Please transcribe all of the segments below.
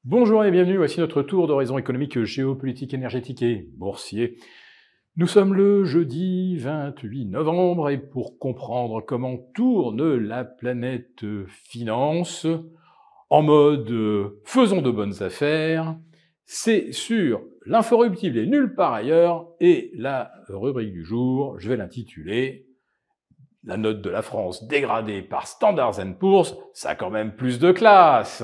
Bonjour et bienvenue, voici notre tour d'horizon économique, géopolitique, énergétique et boursier. Nous sommes le jeudi 28 novembre et pour comprendre comment tourne la planète finance, en mode faisons de bonnes affaires, c'est sur l'inforruptible et nulle part ailleurs et la rubrique du jour, je vais l'intituler la note de la France dégradée par Standard & Poor's, ça a quand même plus de classe.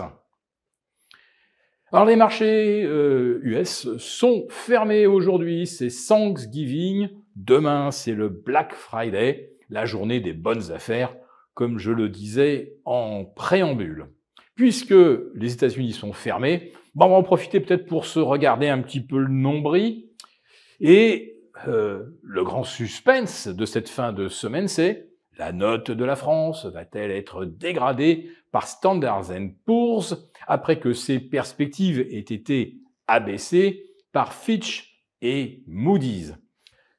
Alors les marchés US sont fermés aujourd'hui, c'est Thanksgiving, demain c'est le Black Friday, la journée des bonnes affaires, comme je le disais en préambule. Puisque les États-Unis sont fermés, on va en profiter peut-être pour se regarder un petit peu le nombril. Et le grand suspense de cette fin de semaine, c'est la note de la France va-t-elle être dégradée par Standard & Poor's après que ses perspectives aient été abaissées par Fitch et Moody's.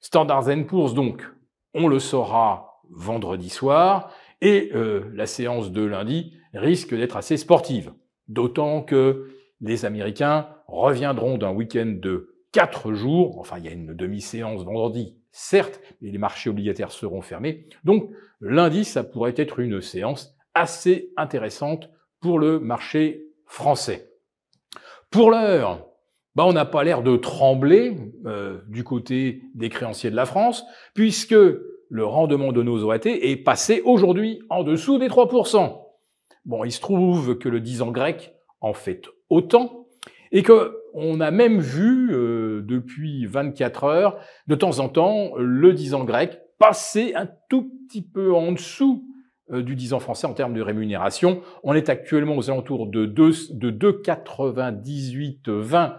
Standard & Poor's, donc, on le saura vendredi soir, et la séance de lundi risque d'être assez sportive, d'autant que les Américains reviendront d'un week-end de 4 jours, enfin il y a une demi-séance vendredi, certes, mais les marchés obligataires seront fermés, donc lundi ça pourrait être une séance assez intéressante pour le marché français. Pour l'heure, on n'a pas l'air de trembler du côté des créanciers de la France, puisque le rendement de nos OAT est passé aujourd'hui en dessous des 3%. Bon, il se trouve que le 10 ans grec en fait autant, et qu'on a même vu, depuis 24 heures, de temps en temps, le 10 ans grec passer un tout petit peu en dessous du 10 ans français en termes de rémunération. On est actuellement aux alentours de 2,9820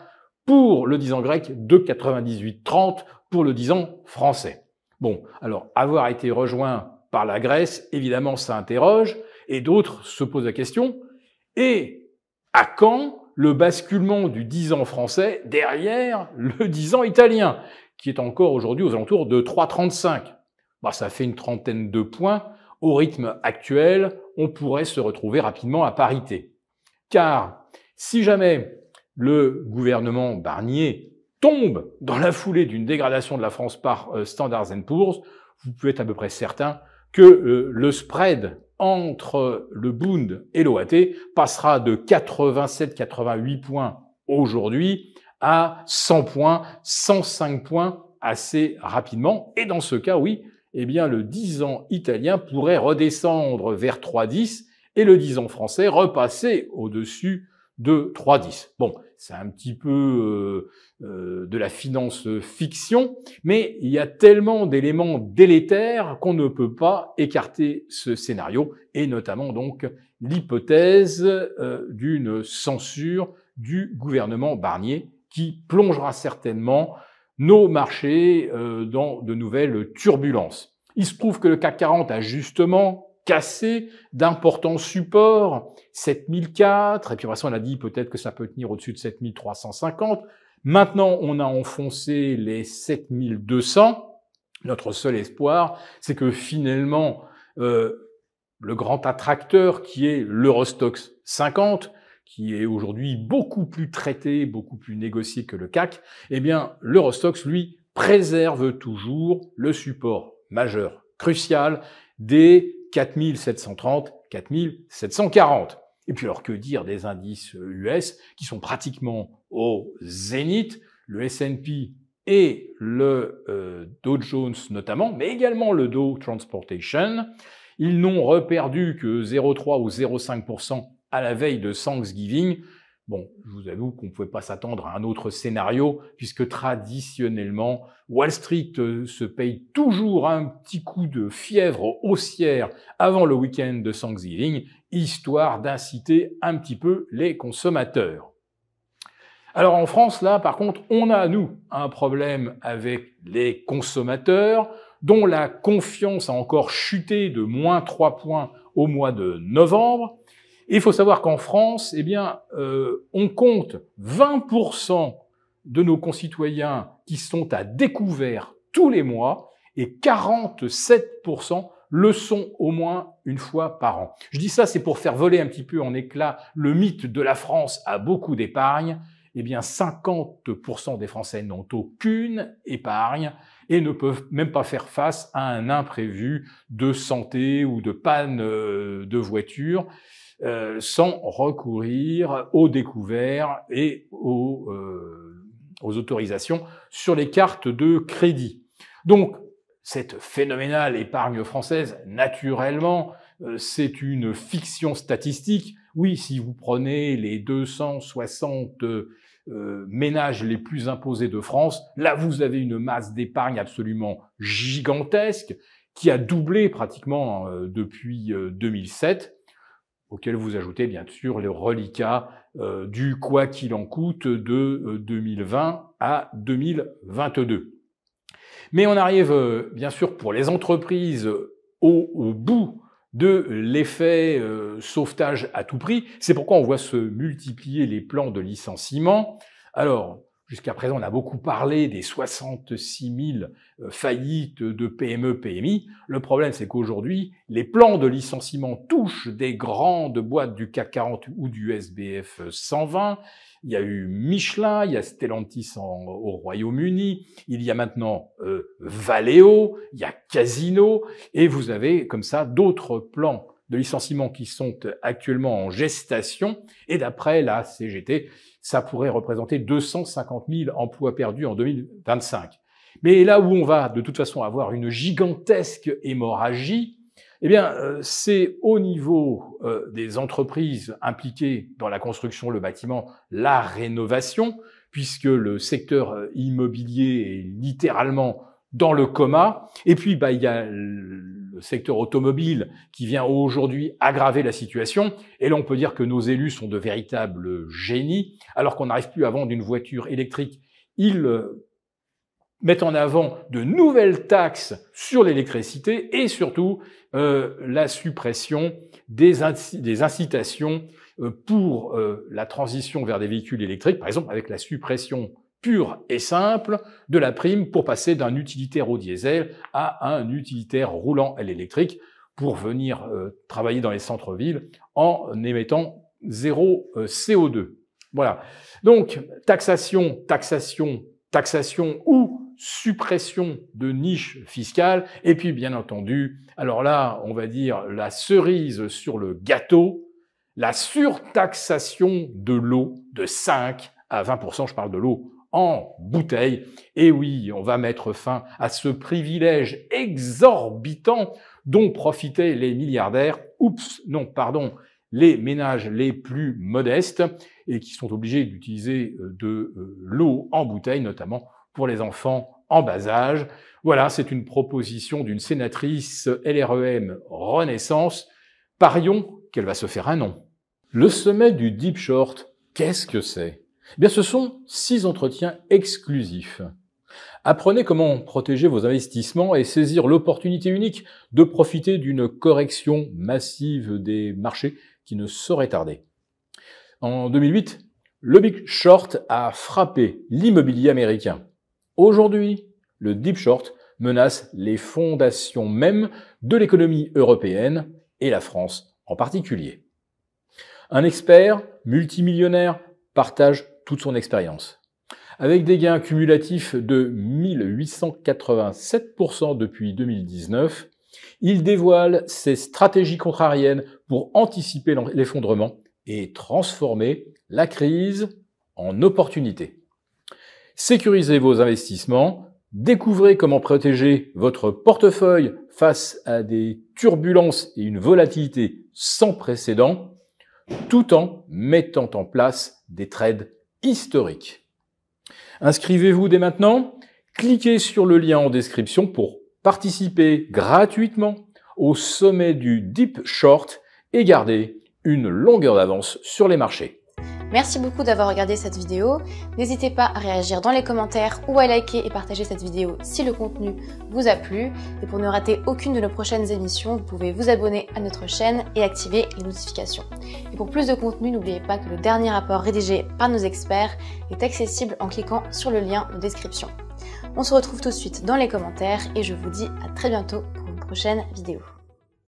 pour le 10 ans grec, 2,9830 pour le 10 ans français. Bon, alors, avoir été rejoint par la Grèce, évidemment, ça interroge, et d'autres se posent la question, et à quand le basculement du 10 ans français derrière le 10 ans italien, qui est encore aujourd'hui aux alentours de 3,35. Ça fait une trentaine de points. Au rythme actuel, on pourrait se retrouver rapidement à parité. Car si jamais le gouvernement Barnier tombe dans la foulée d'une dégradation de la France par Standard & Poor's, vous pouvez être à peu près certain que le spread entre le Bund et l'OAT passera de 87-88 points aujourd'hui à 100 points, 105 points assez rapidement. Et dans ce cas, oui, eh bien, le 10 ans italien pourrait redescendre vers 3,10 et le 10 ans français repasser au-dessus de 3,10. Bon, c'est un petit peu de la finance fiction, mais il y a tellement d'éléments délétères qu'on ne peut pas écarter ce scénario, et notamment donc l'hypothèse d'une censure du gouvernement Barnier qui plongera certainement nos marchés dans de nouvelles turbulences. Il se trouve que le CAC 40 a justement cassé d'importants supports, 7004, et puis après ça on a dit peut-être que ça peut tenir au-dessus de 7350. Maintenant on a enfoncé les 7200. Notre seul espoir, c'est que finalement le grand attracteur qui est l'Eurostoxx 50, qui est aujourd'hui beaucoup plus traité, beaucoup plus négocié que le CAC, eh bien, l'Eurostoxx, lui, préserve toujours le support majeur, crucial, des 4730, 4740. Et puis alors, que dire des indices US qui sont pratiquement au zénith, le S&P et le Dow Jones notamment, mais également le Dow Transportation. Ils n'ont reperdu que 0,3 ou 0,5% à la veille de Thanksgiving. Bon, je vous avoue qu'on ne pouvait pas s'attendre à un autre scénario, puisque traditionnellement, Wall Street se paye toujours un petit coup de fièvre haussière avant le week-end de Thanksgiving, histoire d'inciter un petit peu les consommateurs. Alors en France, là, par contre, on a, nous, un problème avec les consommateurs, dont la confiance a encore chuté de moins 3 points au mois de novembre. Et il faut savoir qu'en France, eh bien, on compte 20% de nos concitoyens qui sont à découvert tous les mois et 47% le sont au moins une fois par an. Je dis ça, c'est pour faire voler un petit peu en éclats le mythe de la France a beaucoup d'épargne. Eh bien, 50% des Français n'ont aucune épargne et ne peuvent même pas faire face à un imprévu de santé ou de panne de voiture sans recourir aux découverts et aux autorisations sur les cartes de crédit. Donc, cette phénoménale épargne française, naturellement, c'est une fiction statistique. Oui, si vous prenez les 260 ménages les plus imposés de France, là vous avez une masse d'épargne absolument gigantesque qui a doublé pratiquement depuis 2007, auquel vous ajoutez bien sûr les reliquats du quoi qu'il en coûte de 2020 à 2022. Mais on arrive bien sûr pour les entreprises au bout de l'effet sauvetage à tout prix. C'est pourquoi on voit se multiplier les plans de licenciement. Alors, jusqu'à présent, on a beaucoup parlé des 66 000 faillites de PME, PMI. Le problème, c'est qu'aujourd'hui, les plans de licenciement touchent des grandes boîtes du CAC 40 ou du SBF 120. Il y a eu Michelin, il y a Stellantis au Royaume-Uni, il y a maintenant Valeo, il y a Casino, et vous avez comme ça d'autres plans de licenciement qui sont actuellement en gestation. Et d'après la CGT, ça pourrait représenter 250 000 emplois perdus en 2025. Mais là où on va de toute façon avoir une gigantesque hémorragie, eh bien, c'est au niveau des entreprises impliquées dans la construction, le bâtiment, la rénovation, puisque le secteur immobilier est littéralement dans le coma. Et puis, il y a le secteur automobile qui vient aujourd'hui aggraver la situation. Et là, on peut dire que nos élus sont de véritables génies. Alors qu'on n'arrive plus à vendre une voiture électrique, ils mettent en avant de nouvelles taxes sur l'électricité et surtout la suppression des incitations pour la transition vers des véhicules électriques, par exemple avec la suppression pure et simple de la prime pour passer d'un utilitaire au diesel à un utilitaire roulant à l'électrique pour venir travailler dans les centres-villes en émettant zéro CO2. Voilà. Donc, taxation ou suppression de niches fiscales, et puis bien entendu, alors là, on va dire la cerise sur le gâteau, la surtaxation de l'eau de 5 à 20%, je parle de l'eau en bouteille. Et oui, on va mettre fin à ce privilège exorbitant dont profitaient les milliardaires, les ménages les plus modestes et qui sont obligés d'utiliser de l'eau en bouteille, notamment pour les enfants en bas âge. Voilà, c'est une proposition d'une sénatrice LREM Renaissance. Parions qu'elle va se faire un nom. Le sommet du Deep Short, qu'est-ce que c'est ? Eh bien, ce sont 6 entretiens exclusifs. Apprenez comment protéger vos investissements et saisir l'opportunité unique de profiter d'une correction massive des marchés qui ne saurait tarder. En 2008, le Big Short a frappé l'immobilier américain. Aujourd'hui, le Deep Short menace les fondations mêmes de l'économie européenne et la France en particulier. Un expert multimillionnaire partage toute son expérience. Avec des gains cumulatifs de 1887% depuis 2019, il dévoile ses stratégies contrariennes pour anticiper l'effondrement et transformer la crise en opportunité. Sécurisez vos investissements, découvrez comment protéger votre portefeuille face à des turbulences et une volatilité sans précédent, tout en mettant en place des trades historiques. Inscrivez-vous dès maintenant, cliquez sur le lien en description pour participer gratuitement au sommet du Deep Short et garder une longueur d'avance sur les marchés. Merci beaucoup d'avoir regardé cette vidéo. N'hésitez pas à réagir dans les commentaires ou à liker et partager cette vidéo si le contenu vous a plu. Et pour ne rater aucune de nos prochaines émissions, vous pouvez vous abonner à notre chaîne et activer les notifications. Et pour plus de contenu, n'oubliez pas que le dernier rapport rédigé par nos experts est accessible en cliquant sur le lien de description. On se retrouve tout de suite dans les commentaires et je vous dis à très bientôt pour une prochaine vidéo.